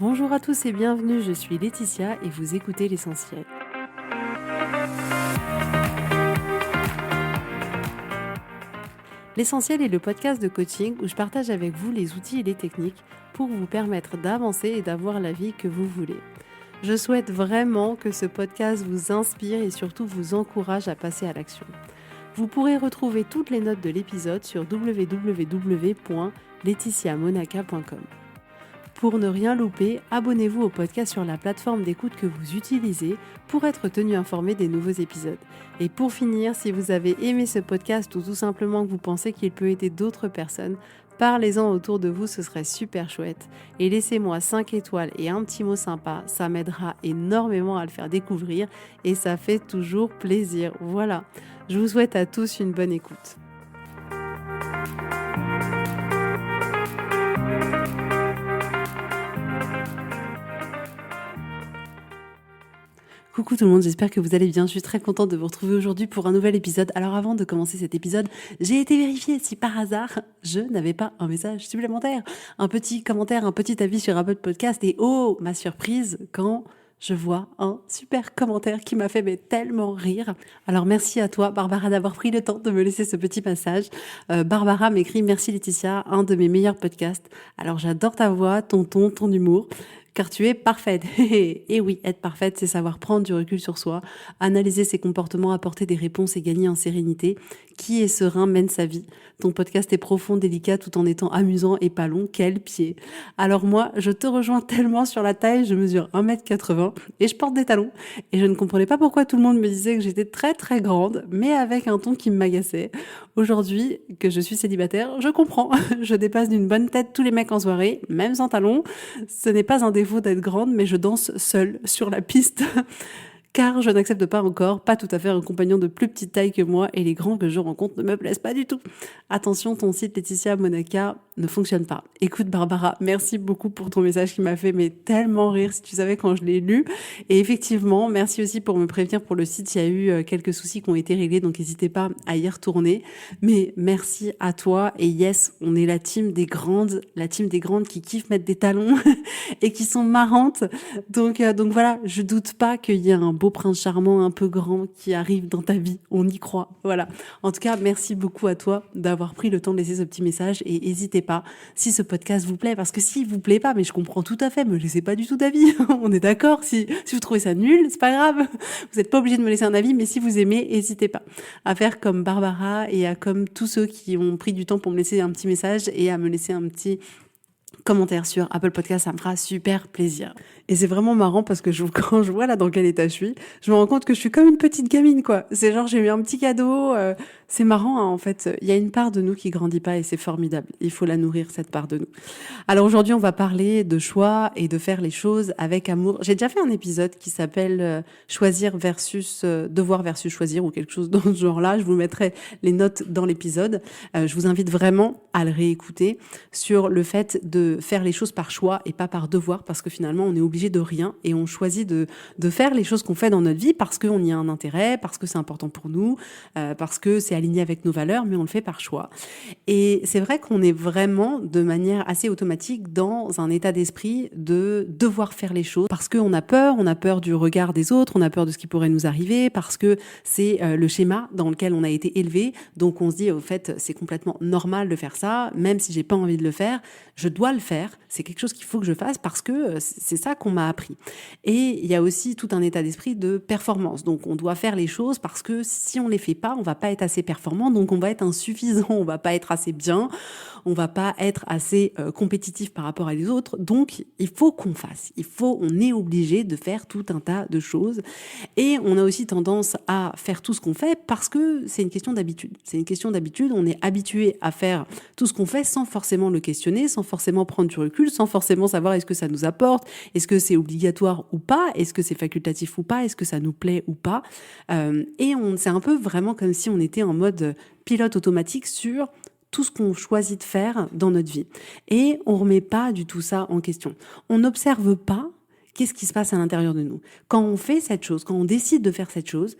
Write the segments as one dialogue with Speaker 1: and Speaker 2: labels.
Speaker 1: Bonjour à tous et bienvenue, je suis Laetitia et vous écoutez l'essentiel. L'essentiel est le podcast de coaching où je partage avec vous les outils et les techniques pour vous permettre d'avancer et d'avoir la vie que vous voulez. Je souhaite vraiment que ce podcast vous inspire et surtout vous encourage à passer à l'action. Vous pourrez retrouver toutes les notes de l'épisode sur www.laetitiamonaca.com. Pour ne rien louper, abonnez-vous au podcast sur la plateforme d'écoute que vous utilisez pour être tenu informé des nouveaux épisodes. Et pour finir, si vous avez aimé ce podcast ou tout simplement que vous pensez qu'il peut aider d'autres personnes, parlez-en autour de vous, ce serait super chouette. Et laissez-moi 5 étoiles et un petit mot sympa, ça m'aidera énormément à le faire découvrir et ça fait toujours plaisir. Voilà, je vous souhaite à tous une bonne écoute. Coucou tout le monde, j'espère que vous allez bien. Je suis très contente de vous retrouver aujourd'hui pour un nouvel épisode. Alors avant de commencer cet épisode, j'ai été vérifier si par hasard je n'avais pas un message supplémentaire, un petit commentaire, un petit avis sur Apple Podcast. Et oh, ma surprise quand je vois un super commentaire qui m'a fait tellement rire. Alors merci à toi Barbara d'avoir pris le temps de me laisser ce petit passage. Barbara m'écrit: merci Laetitia, un de mes meilleurs podcasts. Alors j'adore ta voix, ton ton, ton humour. Car tu es parfaite. Et oui, être parfaite, c'est savoir prendre du recul sur soi, analyser ses comportements, apporter des réponses et gagner en sérénité. Qui est serein mène sa vie. Ton podcast est profond, délicat, tout en étant amusant et pas long. Quel pied. Alors moi, je te rejoins tellement sur la taille, je mesure 1m80 et je porte des talons. Et je ne comprenais pas pourquoi tout le monde me disait que j'étais très très grande, mais avec un ton qui m'agaçait. Aujourd'hui, que je suis célibataire, je comprends. Je dépasse d'une bonne tête tous les mecs en soirée, même sans talons. Ce n'est pas un défaut d'être grande, mais je danse seule sur la piste. Car je n'accepte pas encore, pas tout à fait un compagnon de plus petite taille que moi et les grands que je rencontre ne me plaisent pas du tout. Attention, ton site Laetitia Monaca ne fonctionne pas. Écoute Barbara, merci beaucoup pour ton message qui m'a fait tellement rire si tu savais quand je l'ai lu. Et effectivement, merci aussi pour me prévenir pour le site, il y a eu quelques soucis qui ont été réglés, donc n'hésitez pas à y retourner. Mais merci à toi et yes, on est la team des grandes qui kiffent mettre des talons et qui sont marrantes. Donc voilà, je doute pas qu'il y ait un beau prince charmant un peu grand qui arrive dans ta vie, on y croit. Voilà. En tout cas, merci beaucoup à toi d'avoir pris le temps de laisser ce petit message et n'hésitez pas si ce podcast vous plaît, parce que s'il vous plaît pas, mais je comprends tout à fait, me laissez pas du tout d'avis. On est d'accord. Si vous trouvez ça nul, c'est pas grave. Vous n'êtes pas obligé de me laisser un avis, mais si vous aimez, n'hésitez pas à faire comme Barbara et à comme tous ceux qui ont pris du temps pour me laisser un petit message et à me laisser un petit commentaire sur Apple Podcast, ça me fera super plaisir. Et c'est vraiment marrant parce que quand je vois là dans quel état je suis, je me rends compte que je suis comme une petite gamine, quoi. C'est genre, j'ai eu un petit cadeau. C'est marrant, hein, en fait. Il y a une part de nous qui grandit pas et c'est formidable. Il faut la nourrir, cette part de nous. Alors aujourd'hui, on va parler de choix et de faire les choses avec amour. J'ai déjà fait un épisode qui s'appelle choisir versus devoir versus choisir ou quelque chose dans ce genre-là. Je vous mettrai les notes dans l'épisode. Je vous invite vraiment à le réécouter sur le fait de faire les choses par choix et pas par devoir, parce que finalement, on est obligé de rien et on choisit de faire les choses qu'on fait dans notre vie parce qu'on y a un intérêt, parce que c'est important pour nous, parce que c'est aligné avec nos valeurs, mais on le fait par choix. Et c'est vrai qu'on est vraiment de manière assez automatique dans un état d'esprit de devoir faire les choses parce qu'on a peur du regard des autres, on a peur de ce qui pourrait nous arriver, parce que c'est le schéma dans lequel on a été élevé. Donc on se dit, au fait, c'est complètement normal de faire ça, même si j'ai pas envie de le faire, je dois le faire, c'est quelque chose qu'il faut que je fasse parce que c'est ça qu'on m'a appris. Et il y a aussi tout un état d'esprit de performance. Donc on doit faire les choses parce que si on les fait pas, on va pas être assez performant, donc on va être insuffisant, on va pas être assez bien, on va pas être assez compétitif par rapport à les autres. Donc il faut qu'on fasse, on est obligé de faire tout un tas de choses. Et on a aussi tendance à faire tout ce qu'on fait parce que c'est une question d'habitude. C'est une question d'habitude, on est habitué à faire tout ce qu'on fait sans forcément le questionner, sans forcément prendre du recul, sans forcément savoir est-ce que ça nous apporte, est-ce que c'est obligatoire ou pas, est-ce que c'est facultatif ou pas, est-ce que ça nous plaît ou pas. Et c'est un peu vraiment comme si on était en mode pilote automatique sur tout ce qu'on choisit de faire dans notre vie. Et on remet pas du tout ça en question. On n'observe pas qu'est-ce qui se passe à l'intérieur de nous. Quand on fait cette chose, quand on décide de faire cette chose,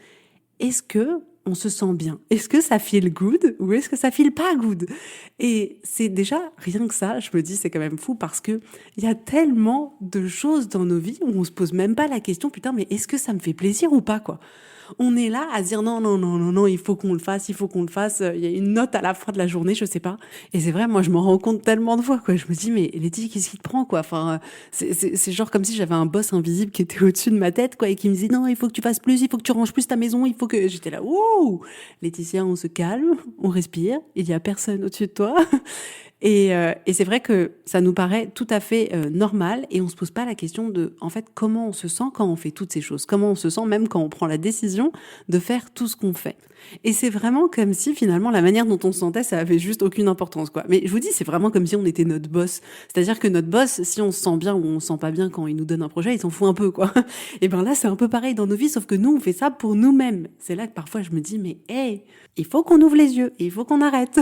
Speaker 1: est-ce que on se sent bien? Est-ce que ça feel good ou est-ce que ça feel pas good? Et c'est déjà rien que ça, je me dis, c'est quand même fou parce que il y a tellement de choses dans nos vies où on se pose même pas la question, putain, mais est-ce que ça me fait plaisir ou pas, quoi? On est là à se dire non, non, non, non, non, il faut qu'on le fasse, il faut qu'on le fasse. Il y a une note à la fin de la journée, je sais pas. Et c'est vrai, moi, je m'en rends compte tellement de fois, quoi. Je me dis, mais Letty, qu'est-ce qui te prend, quoi? Enfin, c'est genre comme si j'avais un boss invisible qui était au-dessus de ma tête, quoi, et qui me disait, non, il faut que tu fasses plus, il faut que tu ranges plus ta maison, il faut que. J'étais là, wouh! Laetitia, on se calme, on respire, il y a personne au-dessus de toi. Et c'est vrai que ça nous paraît tout à fait normal et on se pose pas la question de, en fait, comment on se sent quand on fait toutes ces choses, comment on se sent même quand on prend la décision de faire tout ce qu'on fait. Et c'est vraiment comme si finalement la manière dont on se sentait, ça avait juste aucune importance, quoi. Mais je vous dis, c'est vraiment comme si on était notre boss. C'est-à-dire que notre boss, si on se sent bien ou on se sent pas bien quand il nous donne un projet, il s'en fout un peu, quoi. Et ben là, c'est un peu pareil dans nos vies, sauf que nous, on fait ça pour nous-mêmes. C'est là que parfois je me dis, mais hey, il faut qu'on ouvre les yeux, il faut qu'on arrête.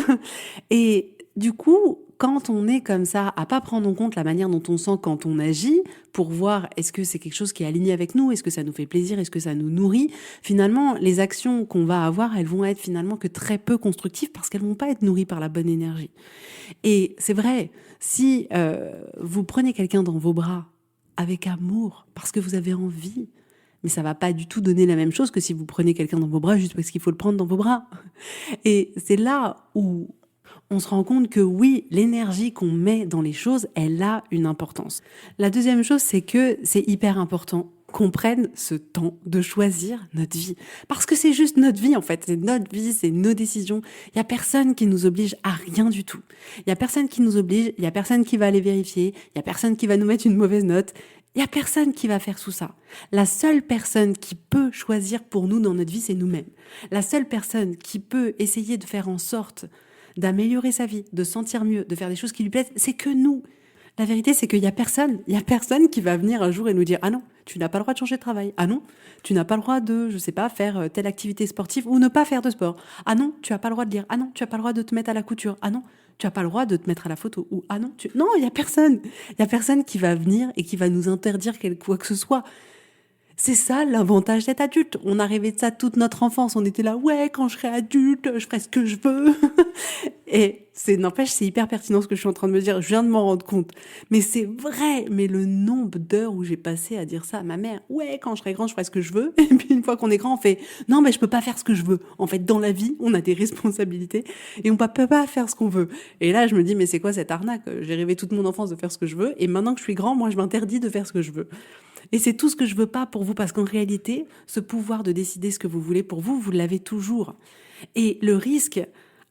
Speaker 1: Et du coup, quand on est comme ça, à pas prendre en compte la manière dont on sent quand on agit, pour voir est-ce que c'est quelque chose qui est aligné avec nous, est-ce que ça nous fait plaisir, est-ce que ça nous nourrit, finalement, les actions qu'on va avoir, elles vont être finalement que très peu constructives parce qu'elles vont pas être nourries par la bonne énergie. Et c'est vrai, si vous prenez quelqu'un dans vos bras avec amour, parce que vous avez envie, mais ça va pas du tout donner la même chose que si vous prenez quelqu'un dans vos bras juste parce qu'il faut le prendre dans vos bras. Et c'est là où on se rend compte que oui, l'énergie qu'on met dans les choses, elle a une importance. La deuxième chose, c'est que c'est hyper important qu'on prenne ce temps de choisir notre vie. Parce que c'est juste notre vie, en fait. C'est notre vie, c'est nos décisions. Il y a personne qui nous oblige à rien du tout. Il y a personne qui nous oblige, il y a personne qui va aller vérifier, il y a personne qui va nous mettre une mauvaise note. Il y a personne qui va faire tout ça. La seule personne qui peut choisir pour nous dans notre vie, c'est nous-mêmes. La seule personne qui peut essayer de faire en sorte d'améliorer sa vie, de sentir mieux, de faire des choses qui lui plaisent, c'est que nous. La vérité, c'est qu'il y a personne qui va venir un jour et nous dire ah non, tu n'as pas le droit de changer de travail. Ah non, tu n'as pas le droit de, je sais pas, faire telle activité sportive ou ne pas faire de sport. Ah non, tu as pas le droit de lire. Ah non, tu as pas le droit de te mettre à la couture. Ah non, tu as pas le droit de te mettre à la photo. Ou ah non, non, il y a personne. Il y a personne qui va venir et qui va nous interdire quoi que ce soit. C'est ça l'avantage d'être adulte. On a rêvé de ça toute notre enfance. On était là, ouais, quand je serai adulte, je ferai ce que je veux. Et n'empêche, c'est hyper pertinent ce que je suis en train de me dire. Je viens de m'en rendre compte. Mais c'est vrai. Mais le nombre d'heures où j'ai passé à dire ça à ma mère, ouais, quand je serai grand, je ferai ce que je veux. Et puis une fois qu'on est grand, on fait, non, mais je peux pas faire ce que je veux. En fait, dans la vie, on a des responsabilités et on peut pas faire ce qu'on veut. Et là, je me dis, mais c'est quoi cette arnaque? J'ai rêvé toute mon enfance de faire ce que je veux. Et maintenant que je suis grand, moi, je m'interdis de faire ce que je veux. Et c'est tout ce que je veux pas pour vous, parce qu'en réalité, ce pouvoir de décider ce que vous voulez pour vous, vous l'avez toujours. Et le risque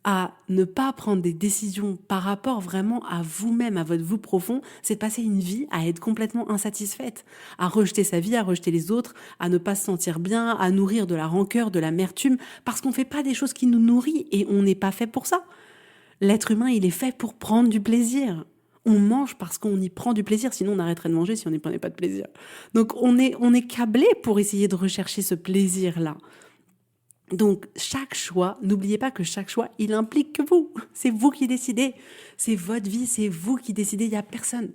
Speaker 1: à ne pas prendre des décisions par rapport vraiment à vous-même, à votre vous profond, c'est de passer une vie à être complètement insatisfaite, à rejeter sa vie, à rejeter les autres, à ne pas se sentir bien, à nourrir de la rancœur, de l'amertume, parce qu'on fait pas des choses qui nous nourrissent et on n'est pas fait pour ça. L'être humain, il est fait pour prendre du plaisir. On mange parce qu'on y prend du plaisir, sinon on arrêterait de manger si on n'y prenait pas de plaisir. Donc on est câblé pour essayer de rechercher ce plaisir-là. Donc chaque choix, n'oubliez pas que chaque choix, il implique que vous. C'est vous qui décidez. C'est votre vie, c'est vous qui décidez. Il n'y a personne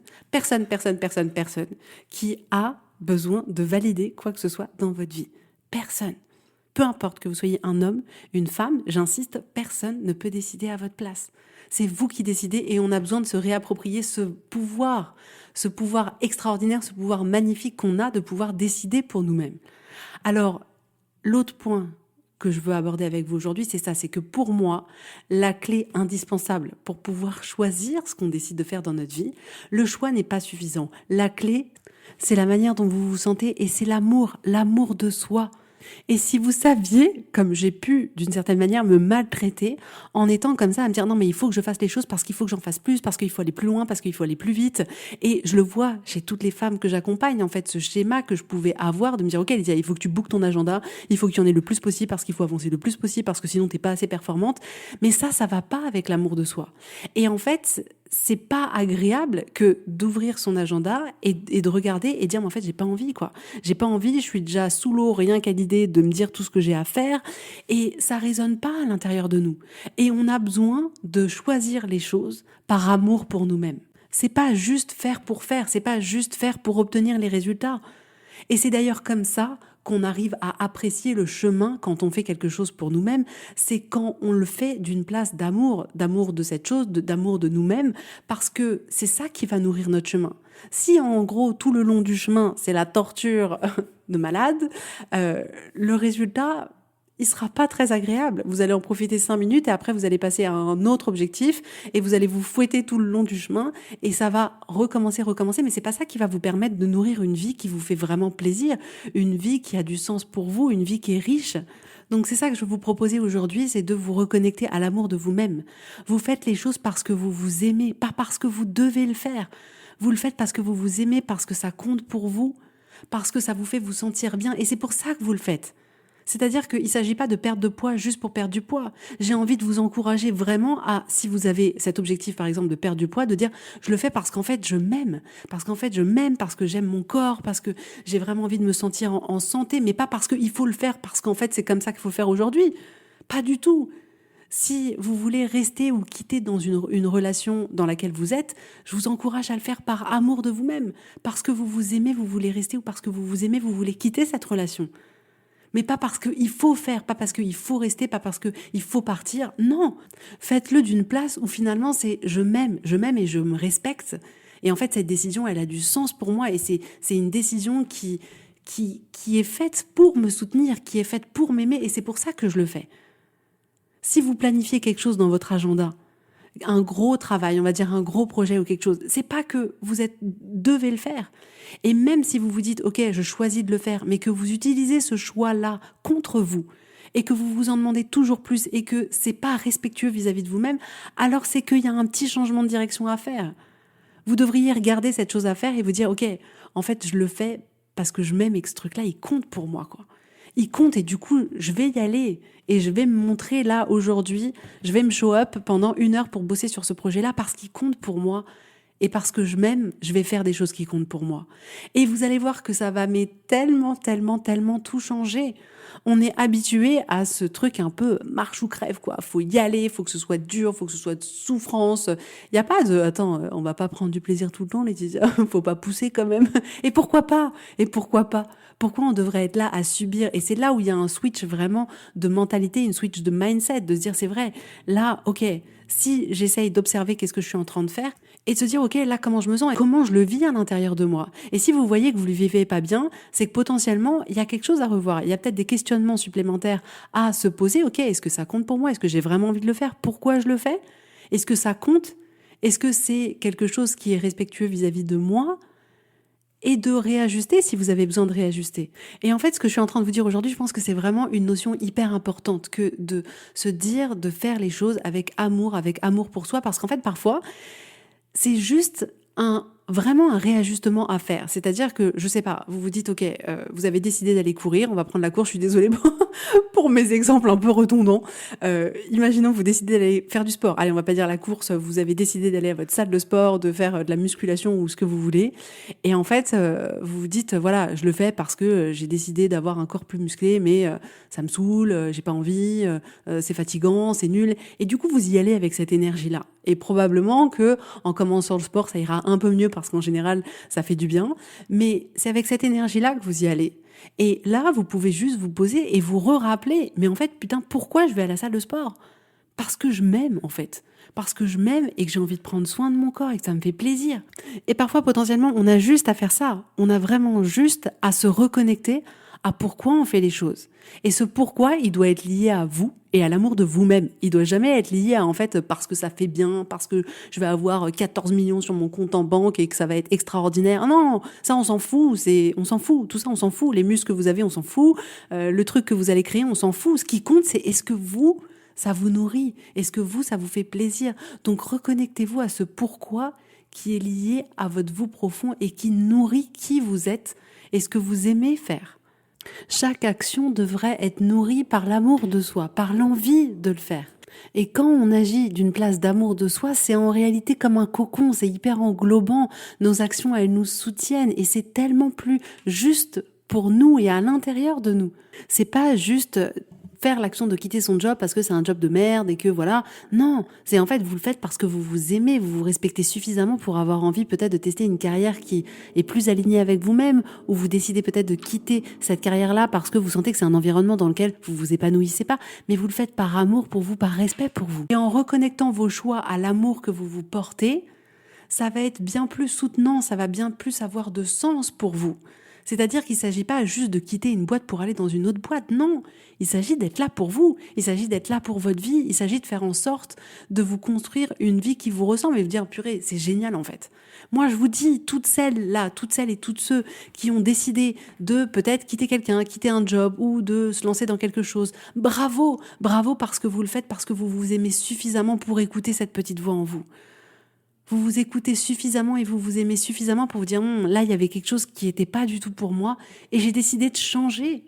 Speaker 1: qui a besoin de valider quoi que ce soit dans votre vie. Personne. Peu importe que vous soyez un homme, une femme, j'insiste, personne ne peut décider à votre place. C'est vous qui décidez et on a besoin de se réapproprier ce pouvoir extraordinaire, ce pouvoir magnifique qu'on a de pouvoir décider pour nous-mêmes. Alors, l'autre point que je veux aborder avec vous aujourd'hui, c'est ça, c'est que pour moi, la clé indispensable pour pouvoir choisir ce qu'on décide de faire dans notre vie, le choix n'est pas suffisant. La clé, c'est la manière dont vous vous sentez et c'est l'amour de soi. Et si vous saviez, comme j'ai pu d'une certaine manière me maltraiter en étant comme ça, à me dire non mais il faut que je fasse les choses parce qu'il faut que j'en fasse plus, parce qu'il faut aller plus loin, parce qu'il faut aller plus vite. Et je le vois chez toutes les femmes que j'accompagne, en fait, ce schéma que je pouvais avoir de me dire ok Lydia, il faut que tu bookes ton agenda, il faut que tu en aies le plus possible parce qu'il faut avancer le plus possible parce que sinon t'es pas assez performante. Mais ça va pas avec l'amour de soi. Et en fait, c'est pas agréable que d'ouvrir son agenda et de regarder et dire mais en fait j'ai pas envie quoi. J'ai pas envie, je suis déjà sous l'eau rien qu'à l'idée de me dire tout ce que j'ai à faire et ça résonne pas à l'intérieur de nous. Et on a besoin de choisir les choses par amour pour nous-mêmes. C'est pas juste faire pour faire, c'est pas juste faire pour obtenir les résultats. Et c'est d'ailleurs comme ça qu'on arrive à apprécier le chemin quand on fait quelque chose pour nous-mêmes, c'est quand on le fait d'une place d'amour de cette chose, d'amour de nous-mêmes, parce que c'est ça qui va nourrir notre chemin. Si en gros tout le long du chemin c'est la torture de malade, le résultat il sera pas très agréable. Vous allez en profiter 5 minutes et après vous allez passer à un autre objectif et vous allez vous fouetter tout le long du chemin et ça va recommencer, mais c'est pas ça qui va vous permettre de nourrir une vie qui vous fait vraiment plaisir, une vie qui a du sens pour vous, une vie qui est riche. Donc c'est ça que je vais vous proposer aujourd'hui, c'est de vous reconnecter à l'amour de vous-même. Vous faites les choses parce que vous vous aimez, pas parce que vous devez le faire. Vous le faites parce que vous vous aimez, parce que ça compte pour vous, parce que ça vous fait vous sentir bien et c'est pour ça que vous le faites. C'est-à-dire qu'il ne s'agit pas de perdre de poids juste pour perdre du poids. J'ai envie de vous encourager vraiment à, si vous avez cet objectif par exemple de perdre du poids, de dire je le fais parce qu'en fait je m'aime. Parce qu'en fait je m'aime, parce que j'aime mon corps, parce que j'ai vraiment envie de me sentir en santé, mais pas parce qu'il faut le faire, parce qu'en fait c'est comme ça qu'il faut le faire aujourd'hui. Pas du tout. Si vous voulez rester ou quitter dans une relation dans laquelle vous êtes, je vous encourage à le faire par amour de vous-même. Parce que vous vous aimez, vous voulez rester, ou parce que vous vous aimez, vous voulez quitter cette relation. Mais pas parce qu'il faut faire, pas parce qu'il faut rester, pas parce qu'il faut partir. Non, faites-le d'une place où finalement c'est je m'aime et je me respecte. Et en fait, cette décision, elle a du sens pour moi et c'est une décision qui est faite pour me soutenir, qui est faite pour m'aimer et c'est pour ça que je le fais. Si vous planifiez quelque chose dans votre agenda, un gros travail, on va dire un gros projet ou quelque chose, c'est pas que vous devez le faire. Et même si vous vous dites, ok, je choisis de le faire, mais que vous utilisez ce choix-là contre vous, et que vous vous en demandez toujours plus, et que c'est pas respectueux vis-à-vis de vous-même, alors c'est qu'il y a un petit changement de direction à faire. Vous devriez regarder cette chose à faire et vous dire, ok, en fait, je le fais parce que je m'aime et que ce truc-là, il compte pour moi, quoi. Il compte et du coup, je vais y aller et je vais me montrer là aujourd'hui, je vais me show up pendant 1 heure pour bosser sur ce projet-là parce qu'il compte pour moi et parce que je m'aime, je vais faire des choses qui comptent pour moi. Et vous allez voir que ça va tellement tout changer. On est habitué à ce truc un peu marche ou crève, quoi. Faut y aller, faut que ce soit dur, faut que ce soit de souffrance. Il y a pas de, attends, on va pas prendre du plaisir tout le temps, Laetitia. Faut pas pousser quand même. Et pourquoi pas? Pourquoi on devrait être là à subir? Et c'est là où il y a un switch vraiment de mentalité, une switch de mindset, de se dire c'est vrai, là, ok, si j'essaye d'observer qu'est-ce que je suis en train de faire, et de se dire ok, là comment je me sens et comment je le vis à l'intérieur de moi. Et si vous voyez que vous le vivez pas bien, c'est que potentiellement il y a quelque chose à revoir. Il y a peut-être des questionnements supplémentaires à se poser. Ok, est-ce que ça compte pour moi? Est-ce que j'ai vraiment envie de le faire? Pourquoi je le fais? Est-ce que ça compte? Est-ce que c'est quelque chose qui est respectueux vis-à-vis de moi? Et de réajuster si vous avez besoin de réajuster. Et en fait, ce que je suis en train de vous dire aujourd'hui, je pense que c'est vraiment une notion hyper importante que de se dire, de faire les choses avec amour pour soi, parce qu'en fait, parfois, c'est juste vraiment un réajustement à faire. C'est-à-dire que, je sais pas, vous vous dites, ok, vous avez décidé d'aller courir, on va prendre la course, je suis désolée pour mes exemples un peu redondants. Imaginons que vous décidez d'aller faire du sport. Allez, on va pas dire la course, vous avez décidé d'aller à votre salle de sport, de faire de la musculation ou ce que vous voulez. Et en fait, vous vous dites, voilà, je le fais parce que j'ai décidé d'avoir un corps plus musclé, mais ça me saoule, j'ai pas envie, c'est fatigant, c'est nul. Et du coup, vous y allez avec cette énergie-là. Et probablement que, en commençant le sport, ça ira un peu mieux parce qu'en général, ça fait du bien. Mais c'est avec cette énergie-là que vous y allez. Et là, vous pouvez juste vous poser et vous rappeler. Mais en fait, putain, pourquoi je vais à la salle de sport? Parce que je m'aime, en fait. Parce que je m'aime et que j'ai envie de prendre soin de mon corps et que ça me fait plaisir. Et parfois, potentiellement, on a juste à faire ça. On a vraiment juste à se reconnecter à pourquoi on fait les choses. Et ce pourquoi, il doit être lié à vous et à l'amour de vous-même. Il doit jamais être lié à, en fait, parce que ça fait bien, parce que je vais avoir 14 millions sur mon compte en banque et que ça va être extraordinaire. Non, ça, on s'en fout. On s'en fout. Tout ça, on s'en fout. Les muscles que vous avez, on s'en fout. Le truc que vous allez créer, on s'en fout. Ce qui compte, c'est est-ce que vous, ça vous nourrit? Est-ce que vous, ça vous fait plaisir? Donc, reconnectez-vous à ce pourquoi qui est lié à votre vous profond et qui nourrit qui vous êtes et ce que vous aimez faire. Chaque action devrait être nourrie par l'amour de soi, par l'envie de le faire. Et quand on agit d'une place d'amour de soi, c'est en réalité comme un cocon, c'est hyper englobant. Nos actions, elles nous soutiennent et c'est tellement plus juste pour nous et à l'intérieur de nous. C'est pas juste faire l'action de quitter son job parce que c'est un job de merde et que voilà. Non, c'est en fait, vous le faites parce que vous vous aimez, vous vous respectez suffisamment pour avoir envie peut-être de tester une carrière qui est plus alignée avec vous-même, ou vous décidez peut-être de quitter cette carrière-là parce que vous sentez que c'est un environnement dans lequel vous vous épanouissez pas, mais vous le faites par amour pour vous, par respect pour vous. Et en reconnectant vos choix à l'amour que vous vous portez, ça va être bien plus soutenant, ça va bien plus avoir de sens pour vous. C'est-à-dire qu'il ne s'agit pas juste de quitter une boîte pour aller dans une autre boîte, non. Il s'agit d'être là pour vous, il s'agit d'être là pour votre vie, il s'agit de faire en sorte de vous construire une vie qui vous ressemble et vous dire, purée, c'est génial en fait. Moi, je vous dis, toutes celles et toutes ceux qui ont décidé de peut-être quitter quelqu'un, quitter un job ou de se lancer dans quelque chose, bravo, bravo parce que vous le faites, parce que vous vous aimez suffisamment pour écouter cette petite voix en vous. Vous vous écoutez suffisamment et vous vous aimez suffisamment pour vous dire là, il y avait quelque chose qui n'était pas du tout pour moi et j'ai décidé de changer.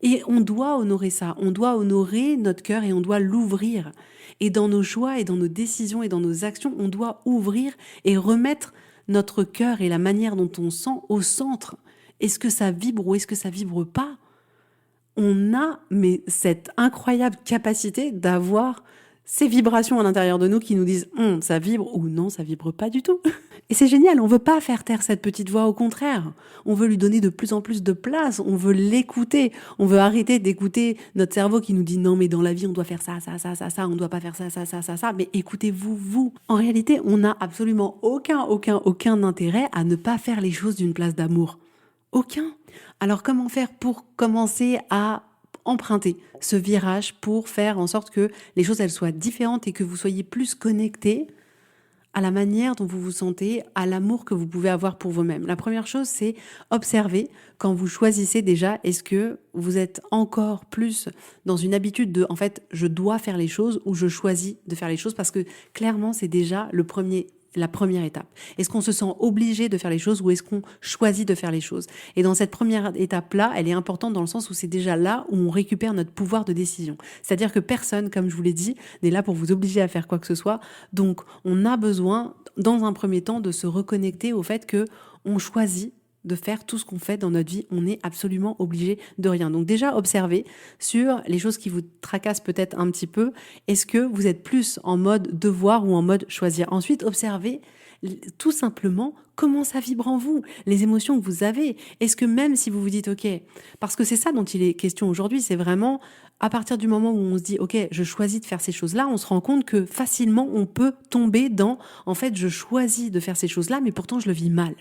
Speaker 1: Et on doit honorer ça, on doit honorer notre cœur et on doit l'ouvrir. Et dans nos choix et dans nos décisions et dans nos actions, on doit ouvrir et remettre notre cœur et la manière dont on sent au centre. Est-ce que ça vibre ou est-ce que ça vibre pas? On a cette incroyable capacité d'avoir ces vibrations à l'intérieur de nous qui nous disent ça vibre ou non, ça vibre pas du tout. Et c'est génial, on veut pas faire taire cette petite voix, au contraire. On veut lui donner de plus en plus de place, on veut l'écouter, on veut arrêter d'écouter notre cerveau qui nous dit non mais dans la vie on doit faire ça, on doit pas faire ça, mais écoutez-vous, vous. En réalité, on n'a absolument aucun intérêt à ne pas faire les choses d'une place d'amour. Aucun. Alors comment faire pour commencer à emprunter ce virage pour faire en sorte que les choses elles soient différentes et que vous soyez plus connectés à la manière dont vous vous sentez, à l'amour que vous pouvez avoir pour vous-même. La première chose, c'est observer quand vous choisissez déjà, est-ce que vous êtes encore plus dans une habitude de, en fait, je dois faire les choses ou je choisis de faire les choses parce que clairement, c'est déjà la première étape. Est-ce qu'on se sent obligé de faire les choses ou est-ce qu'on choisit de faire les choses? Et dans cette première étape-là, elle est importante dans le sens où c'est déjà là où on récupère notre pouvoir de décision. C'est-à-dire que personne, comme je vous l'ai dit, n'est là pour vous obliger à faire quoi que ce soit. Donc, on a besoin, dans un premier temps, de se reconnecter au fait que on choisit de faire tout ce qu'on fait dans notre vie. On est absolument obligé de rien. Donc déjà, observez sur les choses qui vous tracassent peut-être un petit peu. Est-ce que vous êtes plus en mode devoir ou en mode choisir? Ensuite, observez tout simplement comment ça vibre en vous, les émotions que vous avez. Est-ce que même si vous vous dites OK, parce que c'est ça dont il est question aujourd'hui, c'est vraiment à partir du moment où on se dit OK, je choisis de faire ces choses-là, on se rend compte que facilement on peut tomber dans en fait je choisis de faire ces choses-là, mais pourtant je le vis mal.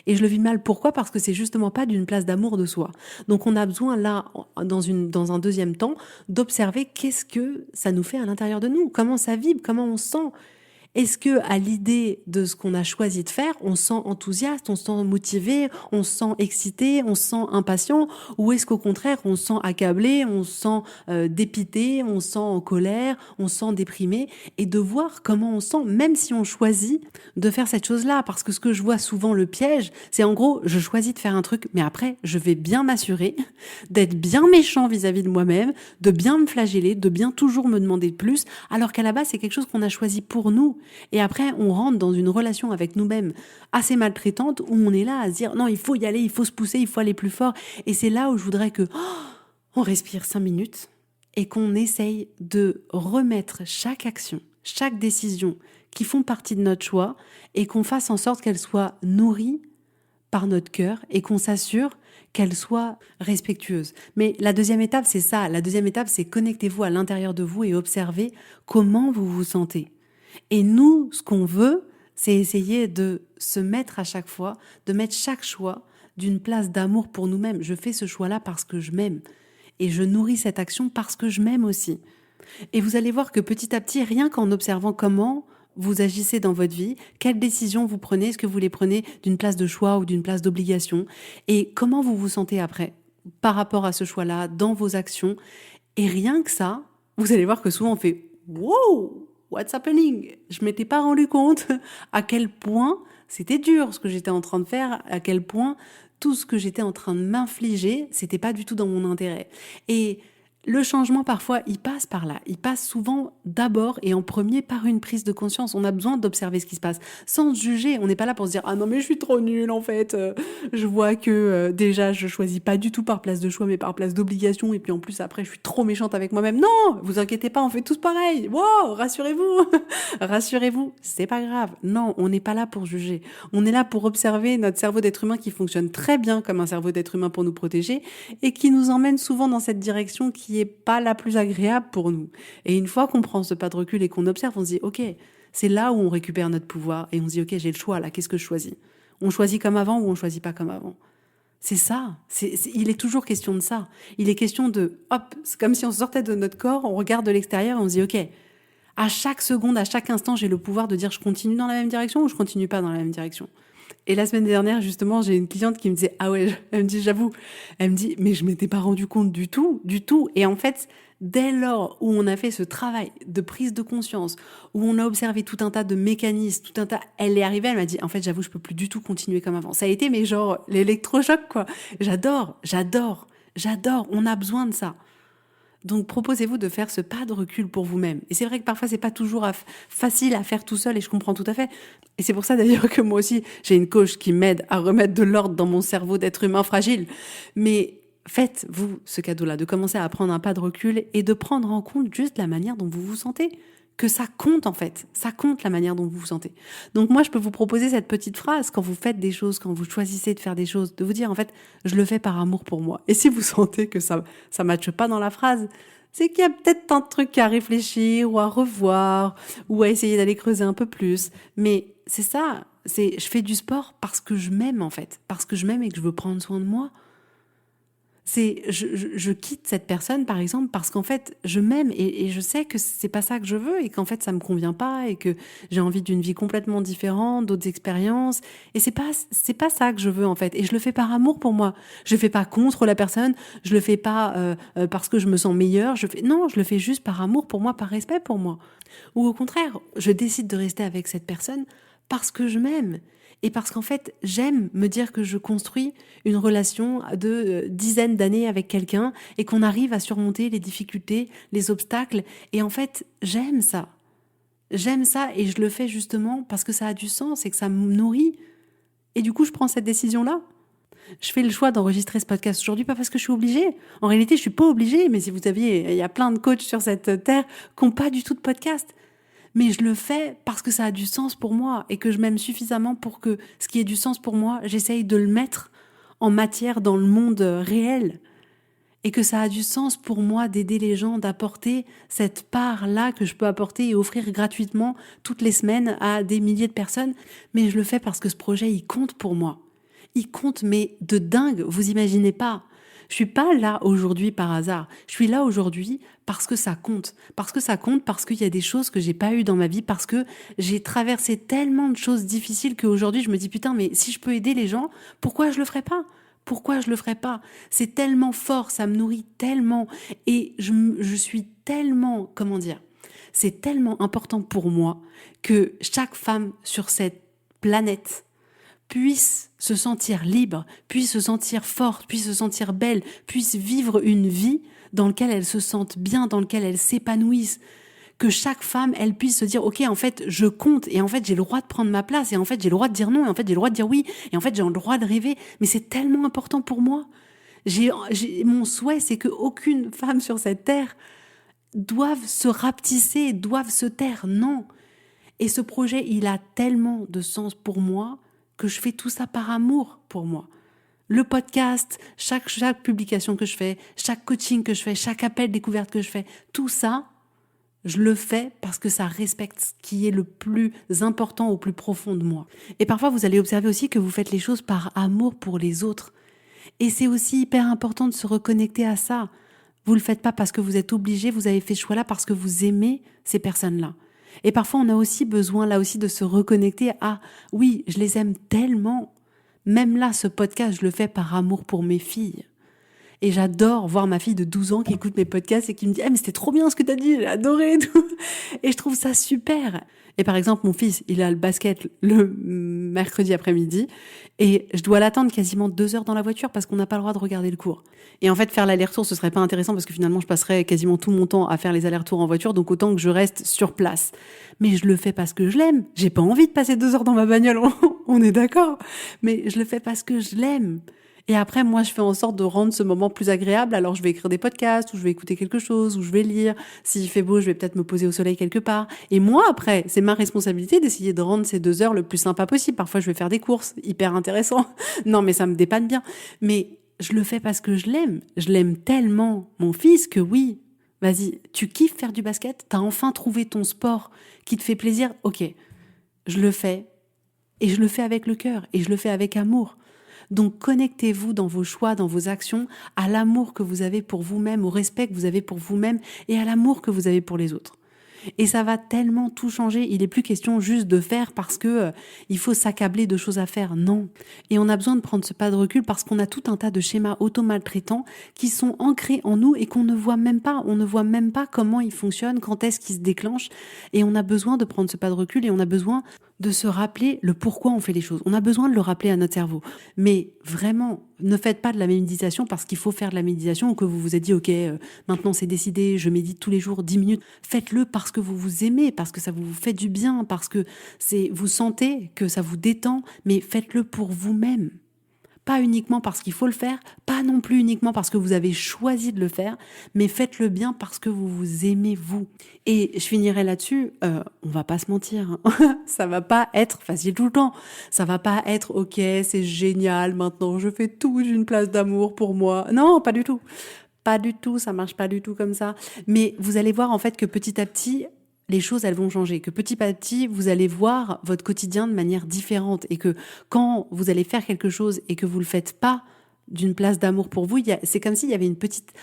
Speaker 1: Et je le vis mal, pourquoi? Parce que c'est justement pas d'une place d'amour de soi. Donc on a besoin là, dans un deuxième temps, d'observer qu'est-ce que ça nous fait à l'intérieur de nous, comment ça vibre, comment on se sent. Est-ce que à l'idée de ce qu'on a choisi de faire, on se sent enthousiaste, on se sent motivé, on se sent excité, on se sent impatient, ou est-ce qu'au contraire on se sent accablé, on se sent dépité, on se sent en colère, on se sent déprimé, et de voir comment on se sent, même si on choisit de faire cette chose-là, parce que ce que je vois souvent le piège, c'est en gros je choisis de faire un truc, mais après je vais bien m'assurer d'être bien méchant vis-à-vis de moi-même, de bien me flageller, de bien toujours me demander de plus, alors qu'à la base c'est quelque chose qu'on a choisi pour nous. Et après, on rentre dans une relation avec nous-mêmes assez maltraitante où on est là à se dire non, il faut y aller, il faut se pousser, il faut aller plus fort. Et c'est là où je voudrais que on respire 5 minutes et qu'on essaye de remettre chaque action, chaque décision qui font partie de notre choix et qu'on fasse en sorte qu'elle soit nourrie par notre cœur et qu'on s'assure qu'elle soit respectueuse. Mais la deuxième étape, c'est ça. La deuxième étape, c'est connectez-vous à l'intérieur de vous et observez comment vous vous sentez. Et nous, ce qu'on veut, c'est essayer de se mettre à chaque fois, de mettre chaque choix d'une place d'amour pour nous-mêmes. Je fais ce choix-là parce que je m'aime. Et je nourris cette action parce que je m'aime aussi. Et vous allez voir que petit à petit, rien qu'en observant comment vous agissez dans votre vie, quelles décisions vous prenez, est-ce que vous les prenez d'une place de choix ou d'une place d'obligation, et comment vous vous sentez après, par rapport à ce choix-là, dans vos actions. Et rien que ça, vous allez voir que souvent on fait « Wow !» What's happening? Je m'étais pas rendu compte à quel point c'était dur ce que j'étais en train de faire, à quel point tout ce que j'étais en train de m'infliger, c'était pas du tout dans mon intérêt. Et Le changement, parfois, il passe par là. Il passe souvent d'abord et en premier par une prise de conscience. On a besoin d'observer ce qui se passe sans se juger. On n'est pas là pour se dire « Ah non, mais je suis trop nulle en fait. Je vois que déjà, je choisis pas du tout par place de choix, mais par place d'obligation. Et puis en plus, après, je suis trop méchante avec moi-même. » Non, vous inquiétez pas, on fait tous pareil. Wow, rassurez-vous. Rassurez-vous, c'est pas grave. Non, on n'est pas là pour juger. On est là pour observer notre cerveau d'être humain qui fonctionne très bien comme un cerveau d'être humain pour nous protéger et qui nous emmène souvent dans cette direction qui est pas la plus agréable pour nous. Et une fois qu'on prend ce pas de recul et qu'on observe, on se dit, ok, c'est là où on récupère notre pouvoir et on se dit, ok, j'ai le choix là, qu'est-ce que je choisis? On choisit comme avant ou on choisit pas comme avant? C'est ça. Il est toujours question de ça. Il est question de, hop, c'est comme si on sortait de notre corps, on regarde de l'extérieur et on se dit, ok, à chaque seconde, à chaque instant, j'ai le pouvoir de dire je continue dans la même direction ou je continue pas dans la même direction. Et la semaine dernière, justement, j'ai une cliente qui me disait, ah ouais, elle me dit, j'avoue, elle me dit, mais je m'étais pas rendu compte du tout. Et en fait, dès lors où on a fait ce travail de prise de conscience, où on a observé tout un tas de mécanismes, elle est arrivée, elle m'a dit, en fait, j'avoue, je peux plus du tout continuer comme avant. Ça a été, mais genre, l'électrochoc, quoi. J'adore. On a besoin de ça. Donc, proposez-vous de faire ce pas de recul pour vous-même. Et c'est vrai que parfois, c'est pas toujours facile à faire tout seul, et je comprends tout à fait. Et c'est pour ça d'ailleurs que moi aussi, j'ai une coach qui m'aide à remettre de l'ordre dans mon cerveau d'être humain fragile. Mais faites-vous ce cadeau-là, de commencer à prendre un pas de recul et de prendre en compte juste la manière dont vous vous sentez. Que ça compte en fait, ça compte la manière dont vous vous sentez. Donc moi je peux vous proposer cette petite phrase quand vous faites des choses, quand vous choisissez de faire des choses, de vous dire en fait je le fais par amour pour moi. Et si vous sentez que ça matche pas dans la phrase, c'est qu'il y a peut-être tant de trucs à réfléchir ou à revoir ou à essayer d'aller creuser un peu plus. Mais c'est ça, je fais du sport parce que je m'aime en fait, parce que je m'aime et que je veux prendre soin de moi. Je quitte cette personne, par exemple, parce qu'en fait, je m'aime et je sais que c'est pas ça que je veux et qu'en fait, ça me convient pas et que j'ai envie d'une vie complètement différente, d'autres expériences. Et c'est pas ça que je veux, en fait. Et je le fais par amour pour moi. Je le fais pas contre la personne. Je le fais pas parce que je me sens meilleure. Non, je le fais juste par amour pour moi, par respect pour moi. Ou au contraire, je décide de rester avec cette personne parce que je m'aime. Et parce qu'en fait, j'aime me dire que je construis une relation de dizaines d'années avec quelqu'un et qu'on arrive à surmonter les difficultés, les obstacles. Et en fait, j'aime ça. J'aime ça et je le fais justement parce que ça a du sens et que ça me nourrit. Et du coup, je prends cette décision-là. Je fais le choix d'enregistrer ce podcast aujourd'hui, pas parce que je suis obligée. En réalité, je suis pas obligée, mais si vous saviez, il y a plein de coachs sur cette terre qui n'ont pas du tout de podcast. Mais je le fais parce que ça a du sens pour moi et que je m'aime suffisamment pour que ce qui ait du sens pour moi, j'essaye de le mettre en matière dans le monde réel. Et que ça a du sens pour moi d'aider les gens, d'apporter cette part-là que je peux apporter et offrir gratuitement toutes les semaines à des milliers de personnes. Mais je le fais parce que ce projet, il compte pour moi. Il compte, mais de dingue, vous imaginez pas. Je suis pas là aujourd'hui par hasard. Je suis là aujourd'hui parce que ça compte. Parce que ça compte, parce qu'il y a des choses que j'ai pas eues dans ma vie, parce que j'ai traversé tellement de choses difficiles qu'aujourd'hui je me dis putain, mais si je peux aider les gens, pourquoi je le ferais pas? Pourquoi je le ferais pas? C'est tellement fort, ça me nourrit tellement et je suis tellement, comment dire? C'est tellement important pour moi que chaque femme sur cette planète puisse se sentir libre, puisse se sentir forte, puisse se sentir belle, puisse vivre une vie dans laquelle elle se sente bien, dans laquelle elle s'épanouisse. Que chaque femme, elle puisse se dire, ok, en fait, je compte, et en fait, j'ai le droit de prendre ma place, et en fait, j'ai le droit de dire non, et en fait, j'ai le droit de dire oui, et en fait, j'ai le droit de rêver, mais c'est tellement important pour moi. Mon souhait, c'est qu'aucune femme sur cette terre doive se rapetisser, doive se taire, non. Et ce projet, il a tellement de sens pour moi que je fais tout ça par amour pour moi. Le podcast, chaque publication que je fais, chaque coaching que je fais, chaque appel découverte que je fais, tout ça, je le fais parce que ça respecte ce qui est le plus important au plus profond de moi. Et parfois, vous allez observer aussi que vous faites les choses par amour pour les autres. Et c'est aussi hyper important de se reconnecter à ça. Vous le faites pas parce que vous êtes obligé, vous avez fait ce choix-là parce que vous aimez ces personnes-là. Et parfois, on a aussi besoin, là aussi, de se reconnecter à « oui, je les aime tellement ». Même là, ce podcast, je le fais par amour pour mes filles. Et j'adore voir ma fille de 12 ans qui écoute mes podcasts et qui me dit « Ah, mais c'était trop bien ce que t'as dit, j'ai adoré et tout !» Et je trouve ça super. Et par exemple, mon fils, il a le basket le mercredi après-midi et je dois l'attendre quasiment 2 heures dans la voiture parce qu'on n'a pas le droit de regarder le cours. Et en fait, faire l'aller-retour, ce serait pas intéressant parce que finalement, je passerais quasiment tout mon temps à faire les allers-retours en voiture, donc autant que je reste sur place. Mais je le fais parce que je l'aime. J'ai pas envie de passer 2 heures dans ma bagnole, on est d'accord. Mais je le fais parce que je l'aime. Et après, moi, je fais en sorte de rendre ce moment plus agréable. Alors, je vais écrire des podcasts, ou je vais écouter quelque chose, ou je vais lire. S'il fait beau, je vais peut-être me poser au soleil quelque part. Et moi, après, c'est ma responsabilité d'essayer de rendre ces 2 heures le plus sympa possible. Parfois, je vais faire des courses, hyper intéressant. Non, mais ça me dépanne bien. Mais je le fais parce que je l'aime. Je l'aime tellement, mon fils, que oui, vas-y, tu kiffes faire du basket? T'as enfin trouvé ton sport qui te fait plaisir? Ok, je le fais. Et je le fais avec le cœur. Et je le fais avec amour. Donc connectez-vous dans vos choix, dans vos actions, à l'amour que vous avez pour vous-même, au respect que vous avez pour vous-même et à l'amour que vous avez pour les autres. Et ça va tellement tout changer. Il n'est plus question juste de faire parce que il faut s'accabler de choses à faire. Non. Et on a besoin de prendre ce pas de recul parce qu'on a tout un tas de schémas auto-maltraitants qui sont ancrés en nous et qu'on ne voit même pas. On ne voit même pas comment ils fonctionnent, quand est-ce qu'ils se déclenchent. Et on a besoin de prendre ce pas de recul et on a besoin de se rappeler le pourquoi on fait les choses. On a besoin de le rappeler à notre cerveau. Mais vraiment, ne faites pas de la méditation parce qu'il faut faire de la méditation ou que vous vous êtes dit, ok, maintenant c'est décidé, je médite tous les jours 10 minutes. Faites-le parce que vous vous aimez, parce que ça vous fait du bien, parce que vous sentez que ça vous détend, mais faites-le pour vous-même. Pas uniquement parce qu'il faut le faire, pas non plus uniquement parce que vous avez choisi de le faire, mais faites-le bien parce que vous vous aimez vous. Et je finirai là-dessus, on va pas se mentir, hein. Ça va pas être facile tout le temps. Ça va pas être ok, c'est génial, maintenant je fais tout d'une place d'amour pour moi. Non, pas du tout. Pas du tout, ça marche pas du tout comme ça. Mais vous allez voir en fait que petit à petit, les choses, elles vont changer, que petit à petit, vous allez voir votre quotidien de manière différente et que quand vous allez faire quelque chose et que vous le faites pas d'une place d'amour pour vous, c'est comme s'il y avait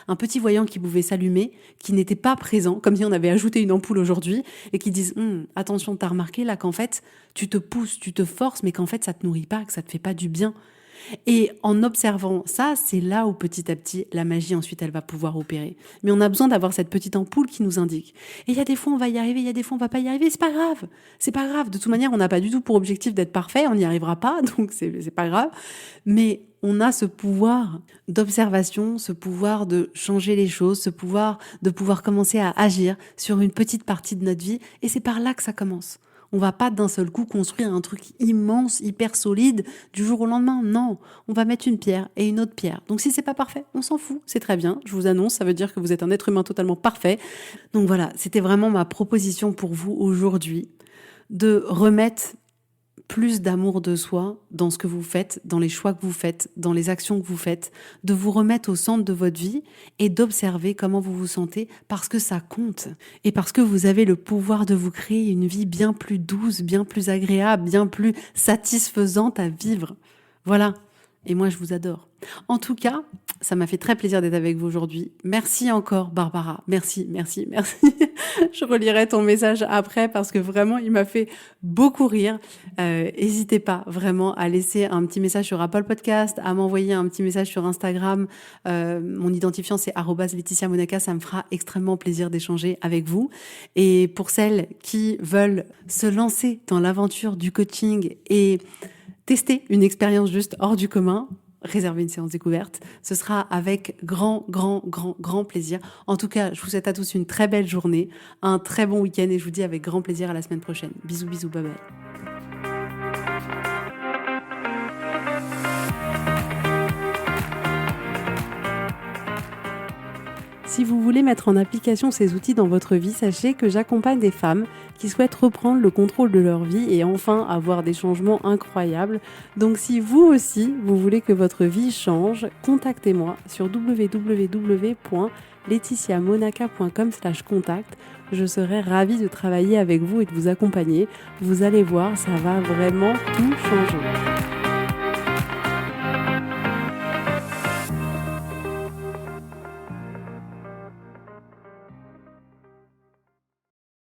Speaker 1: un petit voyant qui pouvait s'allumer, qui n'était pas présent, comme si on avait ajouté une ampoule aujourd'hui et qui disent attention, t'as remarqué là qu'en fait, tu te pousses, tu te forces, mais qu'en fait, ça te nourrit pas, que ça te fait pas du bien. Et en observant ça, c'est là où petit à petit, la magie ensuite, elle va pouvoir opérer. Mais on a besoin d'avoir cette petite ampoule qui nous indique. Et il y a des fois, on va y arriver, il y a des fois, on va pas y arriver. C'est pas grave. C'est pas grave. De toute manière, on n'a pas du tout pour objectif d'être parfait. On n'y arrivera pas. Donc, c'est pas grave. Mais on a ce pouvoir d'observation, ce pouvoir de changer les choses, ce pouvoir de pouvoir commencer à agir sur une petite partie de notre vie. Et c'est par là que ça commence. On va pas d'un seul coup construire un truc immense, hyper solide du jour au lendemain. Non, on va mettre une pierre et une autre pierre. Donc si c'est pas parfait, on s'en fout, c'est très bien. Je vous annonce, ça veut dire que vous êtes un être humain totalement parfait. Donc voilà, c'était vraiment ma proposition pour vous aujourd'hui de remettre plus d'amour de soi dans ce que vous faites, dans les choix que vous faites, dans les actions que vous faites, de vous remettre au centre de votre vie et d'observer comment vous vous sentez parce que ça compte et parce que vous avez le pouvoir de vous créer une vie bien plus douce, bien plus agréable, bien plus satisfaisante à vivre. Voilà. Et moi, je vous adore. En tout cas, ça m'a fait très plaisir d'être avec vous aujourd'hui. Merci encore, Barbara. Merci, merci, merci. Je relirai ton message après parce que vraiment, il m'a fait beaucoup rire. N'hésitez pas vraiment à laisser un petit message sur Apple Podcast, à m'envoyer un petit message sur Instagram. Mon identifiant, c'est @LaetitiaMonaca. Ça me fera extrêmement plaisir d'échanger avec vous. Et pour celles qui veulent se lancer dans l'aventure du coaching et tester une expérience juste hors du commun, réserver une séance découverte, ce sera avec grand plaisir. En tout cas, je vous souhaite à tous une très belle journée, un très bon week-end et je vous dis avec grand plaisir à la semaine prochaine. Bisous, bisous, bye bye. Si vous voulez mettre en application ces outils dans votre vie, sachez que j'accompagne des femmes qui souhaitent reprendre le contrôle de leur vie et enfin avoir des changements incroyables. Donc si vous aussi, vous voulez que votre vie change, contactez-moi sur www.laetitiamonaca.com/contact. Je serai ravie de travailler avec vous et de vous accompagner. Vous allez voir, ça va vraiment tout changer.